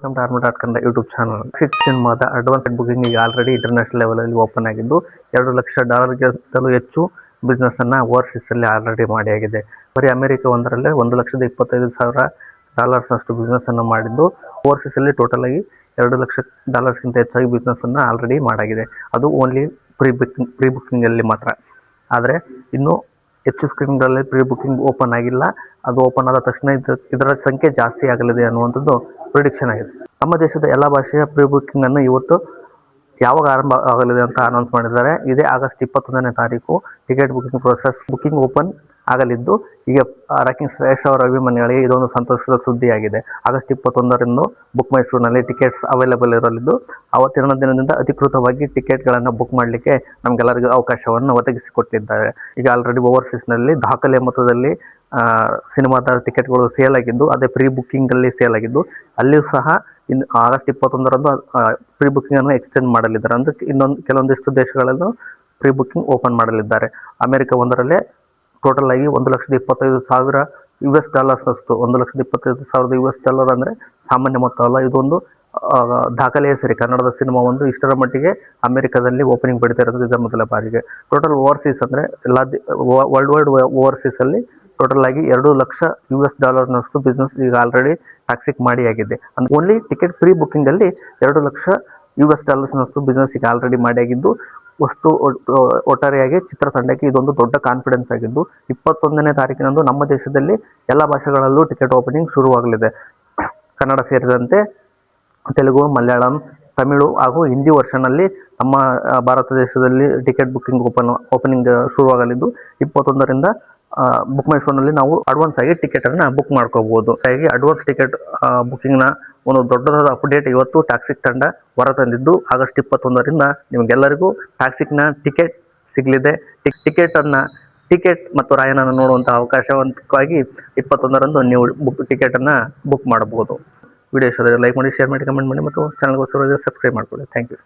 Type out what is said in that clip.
Welcome to army dot Kannada YouTube channel. ಸಿನಿಮಾದ advance booking ಈಗ already international ಲೆವೆಲಲ್ಲಿ open ಆಗಿದ್ದು $2 ಲಕ್ಷ ಹೆಚ್ಚು ಬಿಸ್ನೆಸ್ ಅನ್ನ ಓವರ್ಸೀಸ್ ಅಲ್ಲಿ ಆಲ್ರೆಡಿ ಮಾಡಿ ಆಗಿದೆ. ಬರೀ ಅಮೆರಿಕ ಒಂದರಲ್ಲೇ $1,25,000 ಬಿಸ್ನೆಸ್ ಅನ್ನು ಮಾಡಿದ್ದು, ಓವರ್ಸೀಸ್ ಅಲ್ಲಿ ಟೋಟಲ್ ಆಗಿ $2 ಲಕ್ಷ ಹೆಚ್ಚಾಗಿ ಬಿಸ್ನೆಸ್ ಅನ್ನ ಆಲ್ರೆಡಿ ಮಾಡಾಗಿದೆ. ಅದು ಓನ್ಲಿ ಪ್ರೀ ಬುಕಿಂಗ್ ಅಲ್ಲಿ ಮಾತ್ರ. ಆದರೆ ಇನ್ನು ಹೆಚ್ಚು ಸ್ಕ್ರೀನ್ಗಳಲ್ಲಿ ಪ್ರೀ ಬುಕಿಂಗ್ ಓಪನ್ ಆಗಿಲ್ಲ. ಅದು ಓಪನ್ ಆದ ತಕ್ಷಣ ಇದರ ಸಂಖ್ಯೆ ಜಾಸ್ತಿ ಆಗಲಿದೆ ಅನ್ನುವಂಥದ್ದು ಪ್ರಿಡಿಕ್ಷನ್ ಆಗಿದೆ. ನಮ್ಮ ದೇಶದ ಎಲ್ಲ ಭಾಷೆಯ ಪ್ರೀ ಬುಕಿಂಗ್ ಅನ್ನು ಇವತ್ತು ಯಾವಾಗ ಆರಂಭ ಆಗಲಿದೆ ಅಂತ ಅನೌನ್ಸ್ ಮಾಡಿದ್ದಾರೆ. ಇದೇ ಆಗಸ್ಟ್ 21ನೇ ತಾರೀಕು ಟಿಕೆಟ್ ಬುಕಿಂಗ್ ಓಪನ್ ಆಗಲಿದ್ದು, ಈಗ ರಾಕಿಂಗ್ ಶ್ರೇಯಸ್ ಅವರ ಅಭಿಮಾನಿಗಳಿಗೆ ಇದೊಂದು ಸಂತೋಷದ ಸುದ್ದಿಯಾಗಿದೆ. ಆಗಸ್ಟ್ 21ರಂದು ಬುಕ್ ಮೈ ಶೋನಲ್ಲಿ ಟಿಕೆಟ್ಸ್ ಅವೈಲೇಬಲ್ ಇರಲಿದ್ದು, ಅವತ್ತಿನ ದಿನದಿಂದ ಅಧಿಕೃತವಾಗಿ ಟಿಕೆಟ್ಗಳನ್ನು ಬುಕ್ ಮಾಡಲಿಕ್ಕೆ ನಮಗೆಲ್ಲರಿಗೂ ಅವಕಾಶವನ್ನು ಒದಗಿಸಿಕೊಟ್ಟಿದ್ದಾರೆ. ಈಗ ಆಲ್ರೆಡಿ ಓವರ್ಸೀಸ್ನಲ್ಲಿ ದಾಖಲೆ ಮೊತ್ತದಲ್ಲಿ ಸಿನಿಮಾದ ಟಿಕೆಟ್ಗಳು ಸೇಲ್ ಆಗಿದ್ದು, ಅದೇ ಪ್ರೀ ಬುಕಿಂಗ್ ಅಲ್ಲಿ ಸೇಲ್ ಆಗಿದ್ದು, ಅಲ್ಲಿಯೂ ಸಹ ಆಗಸ್ಟ್ 21ರಂದು ಪ್ರೀ ಬುಕಿಂಗ್ ಅನ್ನು ಎಕ್ಸ್ಟೆಂಡ್ ಮಾಡಲಿದ್ದಾರೆ. ಅಂದ್ರೆ ಕೆಲವೊಂದಿಷ್ಟು ದೇಶಗಳಲ್ಲೂ ಪ್ರೀ ಬುಕಿಂಗ್ ಓಪನ್ ಮಾಡಲಿದ್ದಾರೆ. ಅಮೆರಿಕ ಒಂದರಲ್ಲೇ ಟೋಟಲ್ ಆಗಿ $1,25,000 ಅಷ್ಟು. $1,25,000 ಅಂದರೆ ಸಾಮಾನ್ಯ ಮೊತ್ತ ಅಲ್ಲ. ಇದೊಂದು ದಾಖಲೆಯ ಸರಿ. ಕನ್ನಡದ ಸಿನಿಮಾ ಒಂದು ಇಷ್ಟರ ಮಟ್ಟಿಗೆ ಅಮೆರಿಕದಲ್ಲಿ ಓಪನಿಂಗ್ ಪಡಿತಾ ಇರೋದು ಇದರ ಮೊದಲ ಬಾರಿಗೆ. ಟೋಟಲ್ ಓವರ್ಸೀಸ್ ಅಂದರೆ ಎಲ್ಲ ವರ್ಲ್ಡ್ ವೈಡ್ ಓವರ್ಸೀಸ್ ಅಲ್ಲಿ ಟೋಟಲ್ ಆಗಿ $2 ಲಕ್ಷ ಬಿಸ್ನೆಸ್ ಈಗ ಆಲ್ರೆಡಿ ಟಾಕ್ಸಿಕ್ ಮಾಡಿ ಆಗಿದೆ. ಓನ್ಲಿ ಟಿಕೆಟ್ ಪ್ರೀ ಬುಕಿಂಗ್ ಅಲ್ಲಿ $2 ಲಕ್ಷ ಬಿಸ್ನೆಸ್ ಈಗ ಆಲ್ರೆಡಿ ಮಾಡಿ ಆಗಿದ್ದು, ಒಟ್ಟಾರೆಯಾಗಿ ಚಿತ್ರತಂಡಕ್ಕೆ ಇದೊಂದು ದೊಡ್ಡ ಕಾನ್ಫಿಡೆನ್ಸ್ ಆಗಿದ್ದು, 21ನೇ ತಾರೀಕಿನಂದು ನಮ್ಮ ದೇಶದಲ್ಲಿ ಎಲ್ಲ ಭಾಷೆಗಳಲ್ಲೂ ಟಿಕೆಟ್ ಓಪನಿಂಗ್ ಶುರುವಾಗಲಿದೆ. ಕನ್ನಡ ಸೇರಿದಂತೆ ತೆಲುಗು, ಮಲಯಾಳಂ, ತಮಿಳು ಹಾಗೂ ಹಿಂದಿ ವರ್ಷನ್ ಅಲ್ಲಿ ನಮ್ಮ ಭಾರತ ದೇಶದಲ್ಲಿ ಟಿಕೆಟ್ ಬುಕಿಂಗ್ ಓಪನಿಂಗ್ ಶುರುವಾಗಲಿದ್ದು, 21ರಿಂದ ಬುಕ್ ಮೈ ಶೋನಲ್ಲಿ ನಾವು ಅಡ್ವಾನ್ಸ್ ಆಗಿ ಟಿಕೆಟ್ ಅನ್ನ ಬುಕ್ ಮಾಡ್ಕೋಬಹುದು. ಹಾಗಾಗಿ ಅಡ್ವಾನ್ಸ್ ಟಿಕೆಟ್ ಬುಕಿಂಗ್ ನ ಒಂದು ದೊಡ್ಡದಾದ ಅಪ್ಡೇಟ್ ಇವತ್ತು ಟಾಕ್ಸಿಕ್ ತಂಡ ಹೊರತಂದಿದ್ದು, ಆಗಸ್ಟ್ 21ರಿಂದ ನಿಮಗೆಲ್ಲರಿಗೂ ಟಾಕ್ಸಿಕ್ ನ ಟಿಕೆಟ್ ಸಿಗಲಿದೆ. ಟಿಕೆಟ್ ಮತ್ತು ರಾಯನನ್ನು ನೋಡುವಂತಹ ಅವಕಾಶವಂತವಾಗಿ 21ರಂದು ನೀವು ಟಿಕೆಟ್ ಅನ್ನ ಬುಕ್ ಮಾಡಬಹುದು. ವಿಡಿಯೋ ಇಷ್ಟ ಲೈಕ್ ಮಾಡಿ, ಶೇರ್ ಮಾಡಿ, ಕಮೆಂಟ್ ಮಾಡಿ ಮತ್ತು ಚಾನಲ್ಗೋಸ್ಕರ ಸಬ್ಸ್ಕ್ರೈಬ್ ಮಾಡ್ಕೊಳ್ಳಿ. Thank you.